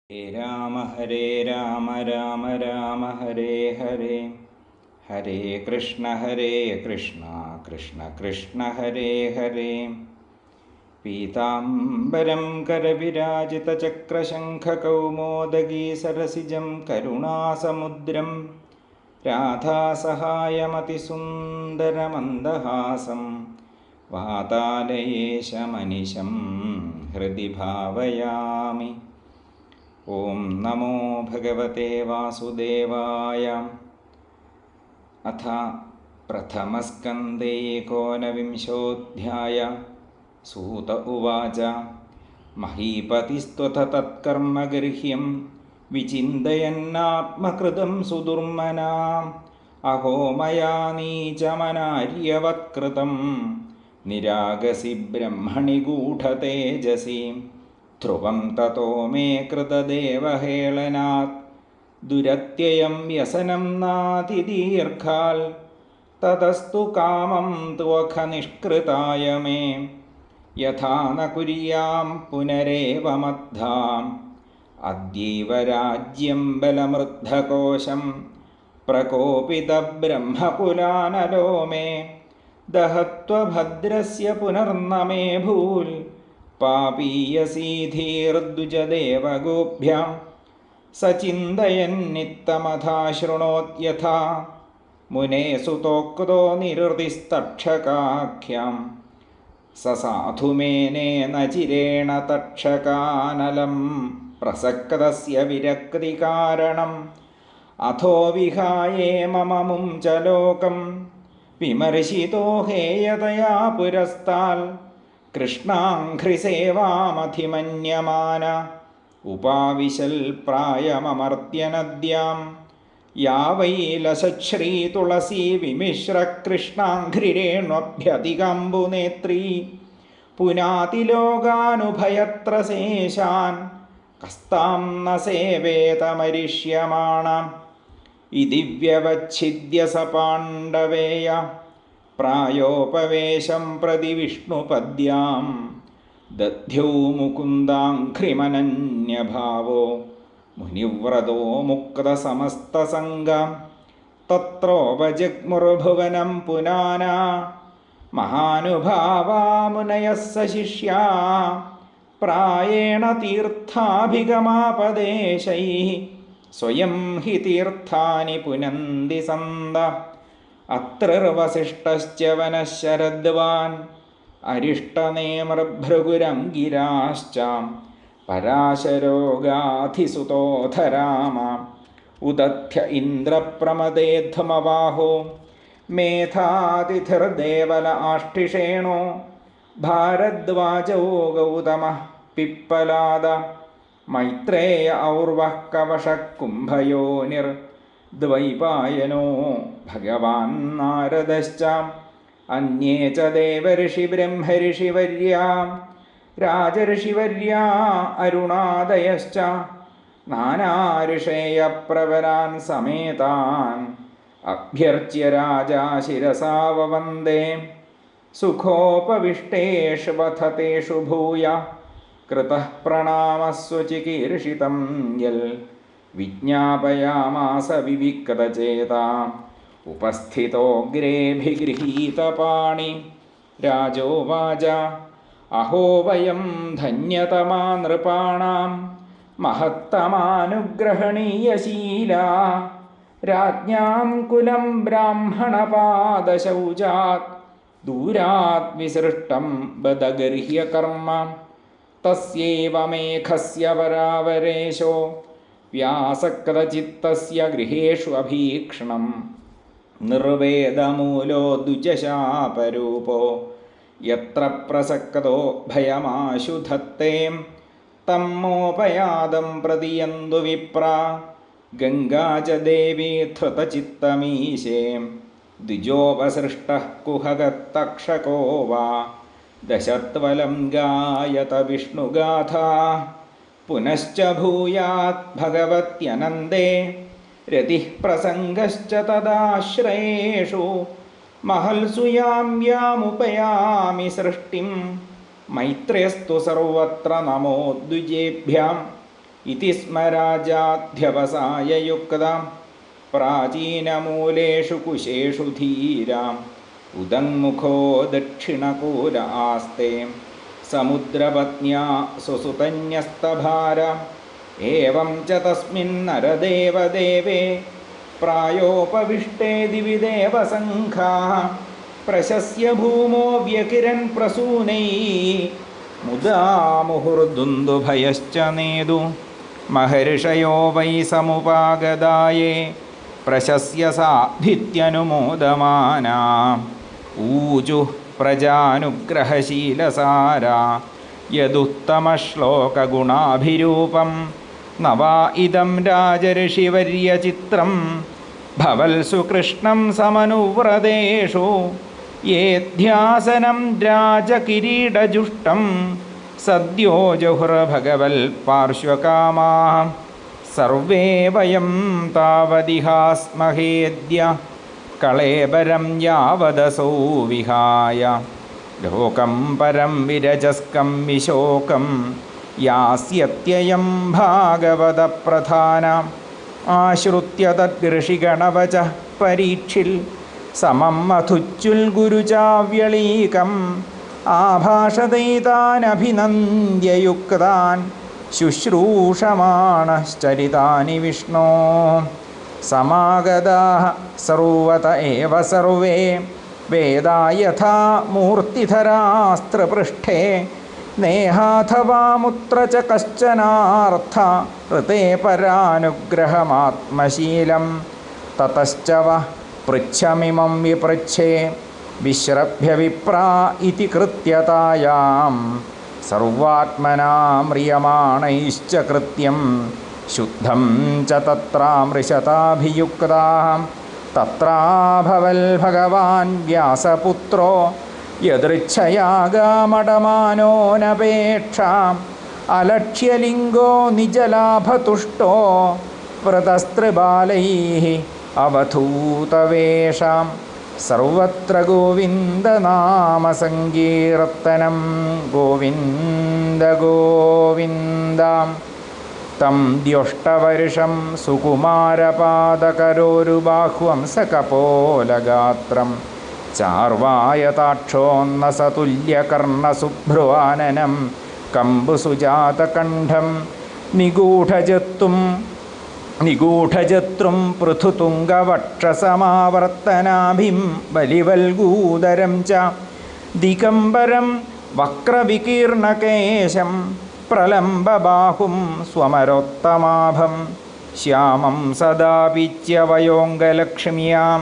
ഹരേ രാമ രാമ രാമ ഹരേ ഹരേ, ഹരേ കൃഷ്ണ കൃഷ്ണ കൃഷ്ണ ഹരേ ഹരേ. പീതാംബരം കരവിരാജിതചക്രശംഖകൗമോദഗീ സരസിജം കരുണാസമുദ്രം രാധാസഹായമതിസുന്ദരമന്ദഹാസം വാതാലയേശമനിശം ഹൃദി ഭാവയാമി. ഓം നമോ ഭഗവതേ വാസുദേവായ. അഥ പ്രഥമസ്കന്ധേ ഏകോനവിംശോऽധ്യായः. സൂത ഉവാച മഹീപതിസ്ത്വഥ തത്കർമ്മ ഗർഹ്യം വിചിന്തയന്നാത്മകൃതം സുദുർമനാം അഹോ മയാ നീചമനാര്യവത്കൃതം നിരാഗസി ബ്രഹ്മണി ഗൂഢതേജസി ധ്രുവം തതോ മേ കൃതദേവഹേളനാത് ദുരത്യയം വ്യസനം നാതിദീർഘാൽ തതസ്തു കാമം ത്വഖ നിഷ്കൃതായ മേ യഥാ ന കുര്യാം പുനരേവമദ്ധാം അദ്യൈവ രാജ്യം ബലമൃദ്ധകോശം പ്രകോപിത ബ്രഹ്മകുലാനലോ മേ ദഹത്വ ഭദ്രസ്യ പുനർന മേ ഭൂൽ പാപീയസീധീർദ്വിജദേവഗോഭ്യാം സചിന്തയന്നിത്തമഥാശൃണോത്യഥാ മുനേ സുതോക്തോ നിരുതിസ്തക്ഷകാഖ്യാം സസാധുമേനേന ചിരേണ തക്ഷകാനലം പ്രസക്തസ്യ വിരക്തികാരണം അഥോ വിഹായേ മമമും ച ലോകം വിമർശിതോ ഹേയതയാ പുരസ്താൽ കൃഷ്ണാഘ്രിസേവാമധിമന്യമാന ഉപാവിശൽ പ്രായമമർത്യനദ്യാം യാ വൈ ലസശ്രീ തുളസീ വിമിശ്ര കൃഷ്ണാഘ്രിരേണ്വഭ്യധികംബുനേത്രീ പുനാതിലോകാനുഭയത്ര ശേഷാൻ കസ്താം ന സേവേതമരിഷ്യമാണ ഇതി വ്യവച്ഛിദ്യ സ പാണ്ഡവേയ പ്രായോപവേശം പ്രതി വിഷ്ണുപദ്യാം ദധ്യൗ മുകുന്ദാഘ്രിമനന്യഭാവോ മുനിവ്രതോ മുക്തസമസ്തസംഗം തത്രോപജഗ്മുർഭുവനം പുനാനാ മഹാനുഭാവാ മുനയഃ സശിഷ്യാ പ്രായേണ തീർത്ഥാഭിഗമാപദേശൈഃ സ്വയം ഹി തീർത്ഥാനി പുനന്തി സന്ത അത്രർവസിഷ്ഠശ്ച വനഃ ശരദ്വാൻ അരിഷ്ടനേമർഭൃഗുരംഗിരാശ്ച പരാശരോഗാധിസുതോധരാമ ഉദധ്യ ഇന്ദ്രപ്രമദേധ്മവാഹോ മേധാതിഥിർദേവല ആഷ്ഠിഷേണോ ഭാരദ്വാജോ ഗൗതമഃ പിപ്പലാദ മൈത്രേയ ഔർവഃ കവശഃ കുംഭയോനിർ ദ്വൈപായനോ ഭഗവാൻ നാരദശ്ച അന്യേ ച ദേവഋഷി ബ്രഹ്മഋഷിവര്യാ രാജഋഷിവര്യാ അരുണാദയശ്ച നാനാഋഷേയ പ്രവരാൻ സമേതാൻ അഭ്യർച്ച്യ രാജാ ശിരസാ വവന്ദേ സുഖോപവിഷ്ടേഷു വഥതേഷു ഭൂയ കൃതഃ പ്രണാമസ്വ ചികീർഷിതം യൽ വിജ്ഞാപയാമാസ വിവിക്തചേതാ ഉപസ്ഥിതോഗ്രേഭിഗൃഹീതപാണി രാജോവാച അഹോ വയം ധന്യതമാ നൃപാണാം മഹത്തമാനുഗ്രഹണീയശീലാ രാജ്ഞാം കുലം ബ്രാഹ്മണപാദശൗചാത് ദൂരാത് വിസൃഷ്ടം ബദഗർഹ്യകർമ്മ തസ്യൈവമേഘസ്യ വരാവരേശോ വ്യാസക്തചിത്തസ്യ ഗൃഹേഷു അഭീക്ഷണം നിർവേദമൂലോ ദ്വിജശാപരൂപോ യത്ര പ്രസക്തോ ഭയമാശു ധത്തേ തമ്മോപയാദം പ്രതിയന്തു വിപ്രാ ഗംഗാ ച ദേവീ ധൃതചിത്തമീശേ ദ്വിജോപസൃഷ്ടഃ കുഹകത്തക്ഷകോ വാ ദശത്വലം ഗായത വിഷ്ണുഗാഥാ പുനശ്ച ഭൂയാത് ഭഗവത്യനന്ദേ രതിഃ പ്രസംഗശ്ച തദാശ്രയേഷു മഹൽസു യാം യാമുപയാമി സൃഷ്ടിം മൈത്രേസ്തു സർവത്ര നമോ ദ്വിജേഭ്യാം इति स्मराजाध्यवसाययुक्तां प्राचीनमूलेषु कुशेषु धीराम् उदङ्मुखो दक्षिणकूल आस्ते समुद्रपत्न्या सुसुतन्यस्तभार एवं च तस्मिन्नरदेवदेवे प्रायोपविष्टे दिवि देवसङ्घाः प्रशस्य भूमो व्यकिरन् प्रसूनैः मुदा मुहुर्दुन्दुभयश्च नेदु महर्षयो वै समुपागदाये प्रशस्य साधित्यनुमोदमाना ऊजुः प्रजानुग्रहशीलसारा यदुत्तमश्लोकगुणाभिरूपं न वा इदं राजर्षिवर्यचित्रं भवल्सु कृष्णं समनुव्रतेषु येऽध्यासनं राजकिरीटजुष्टं सद्यो जहुर्भगवल्पार्श्वकामाः सर्वे वयं तावदिहास्महेद्य कळेबरं यावदसौ विहाय लोकं परं विरजस्कं विशोकं यास्यत्ययं भागवतप्रधान आश्रुत्य तद्ऋषिगणवचः परीक्षिल् समं मथुच्युल्गुरुचाव्यलीकम् आभाषदैतानभिनन्द्ययुक्तान् शुश्रूषमाणश्चरितानि विष्णो समागताः सर्वत एव सर्वे वेदा यथा मूर्तिधरास्त्रपृष्ठे नेहाथवामुत्र च कश्चनार्थ ऋते परानुग्रहमात्मशीलं ततश्च वः पृच्छमिमं विपृच्छे विश्रभ्य विप्रा इति कृत्यतायां सर्वात्मना म्रियमाणैश्च कृत्यं शुद्धं च तत्रामृषताभियुक्ताः तत्राभवल्भगवान् व्यासपुत्रो यदृच्छयागामडमानोऽनपेक्षाम् अलक्ष्यलिङ्गो निजलाभतुष्टो व्रतस्त्रिबालैः अवधूतवेषां सर्वत्र गोविन्दनामसङ्कीर्तनं गोविन्द गोविन्द तं द्योष्टवर्षं सुकुमारपादकरोरुबाह्वंसकपोलगात्रं चार्वायताक्षोन्नसतुल्यकर्णशुभ्रुवाननं कम्बुसुजातकण्ठं निगूढजत्रुं पृथुतुङ्गवक्षसमावर्तनाभिं बलिवल्गूदरं च दिगम्बरं वक्रविकीर्णकेशं प्रलम्बबाहुं स्वमरोत्तमाभं श्यामं सदा वीच्यवयोऽङ्गलक्ष्म्यां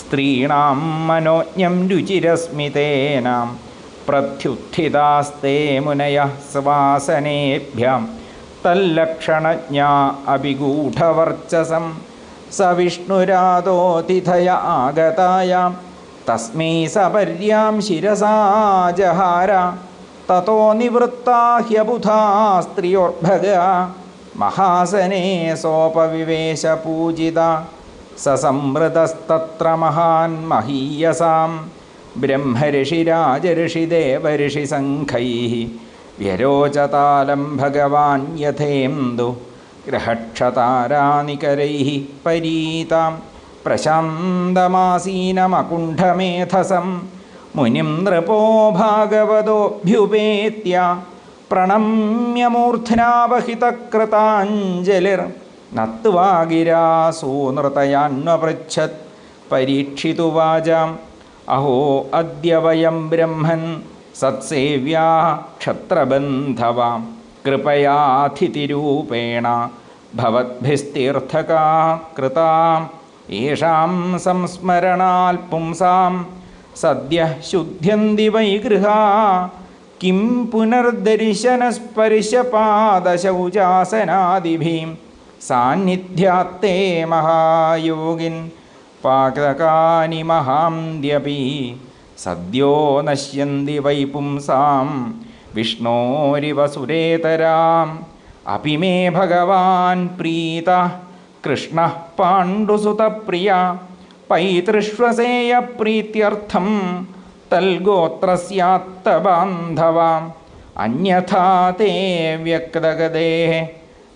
स्त्रीणां मनोज्ञं रुचिरस्मितेन प्रत्युत्थितास्ते मुनयः स्वासनेभ्यं तल्लक्षणज्ञा अभिगूढवर्चसं स विष्णुरादोतिथय आगतायां तस्मै सपर्यां शिरसा जहार ततो निवृत्ता ह्यबुधा स्त्रियोर्भगा महासने सोपविवेशपूजिता स संवृतस्तत्र महान् महीयसां ब्रह्मऋषिराजऋषिदेवर्षिसङ्घैः व्यरोचतालं भगवान् यथेन्दु ग्रहक्षतारानिकरैः परीतां प्रशान्तमासीनमकुण्ठमेधसं मुनिं नृपो भागवतोऽभ्युपेत्य प्रणम्य मूर्ध्नावहितकृताञ्जलिर्नत्वा गिरा सूनृतयान्वपृच्छत् परीक्षितुवाचाम् अहो अद्य वयं ब्रह्मन् सत्सेव्याः क्षत्रबन्धवां कृपयातिथिरूपेण भवद्भिस्तीर्थकाः कृताम् येषां संस्मरणात् पुंसां सद्यः शुद्ध्यन्ति वै गृहा किं पुनर्दर्शनस्पर्शपादशौचासनादिभिः सान्निध्यात्ते महायोगिन् पाककानि महान्त्यपि सद्यो नश्यन्ति वै पुंसां विष्णोरिव सुरेतराम् अपि मे भगवान् प्रीतः कृष्णः पाण्डुसुतप्रिया पैतृष्वसेयप्रीत्यर्थं तल्गोत्रस्यात्तबान्धवाम् अन्यथा ते व्यक्तगतेः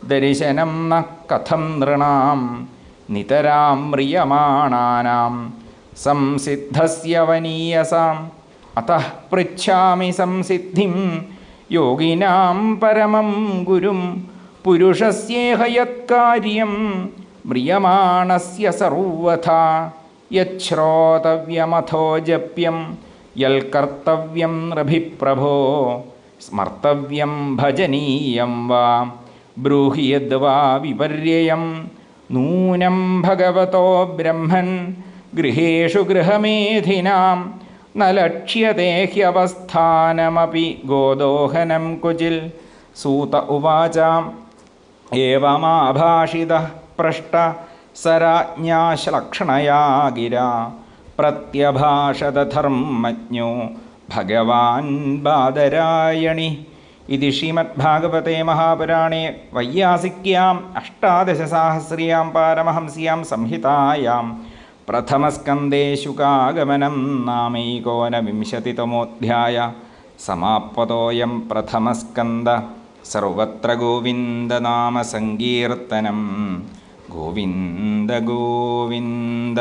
ദർശനം ന കഥം നൃണാം നിതരാം മ്രിയമാണാനാം സംസിദ്ധസ്യ വനീയസാം അതഃ പൃച്ഛാമി സംസിദ്ധിം യോഗിനാം പരമം ഗുരും പുരുഷസ്യേഹ യത്കാര്യം മ്രിയമാണസ്യ സർവഥാ യശ്രോതവ്യമഥോ ജപ്യം യൽകർത്തവ്യം നൃഭിപ്രഭോ സ്മർത്തവ്യം ഭജനീയം വാ ബ്രൂഹി യദ്വാ വിപര്യം നൂനം ഭഗവതോ ബ്രഹ്മൻ ഗൃഹേഷു ഗൃഹമേധിനാം ന ലക്ഷ്യത്തെ ഹ്യവസ്ഥാനമപി ഗോദോഹനം കുചിൽ. സൂത ഉവാച ഏവമാഭാഷിതഃ പൃഷ്ട സരാജ്ഞാശ്ലക്ഷണയാ ഗിരാ പ്രത്യഭാഷത ധർമ്മജ്ഞോ ഭഗവാൻ ബാദരായണി. ഇതി ശ്രീമദ്ഭാഗവതേ മഹാപുരാണേ വൈയാസിക്യാം അഷ്ടാദശസാഹസ്ര്യാം പാരമഹംസ്യാം സംഹിതായാം പ്രഥമസ്കന്ധേ ശുകാഗമനം നാമൈകോനവിംശതിതമോऽധ്യായ. സമാപ്തോऽയം പ്രഥമസ്കന്ധ. സർവത്ര ഗോവിന്ദനാമസങ്കീർത്തനം. ഗോവിന്ദ ഗോവിന്ദ.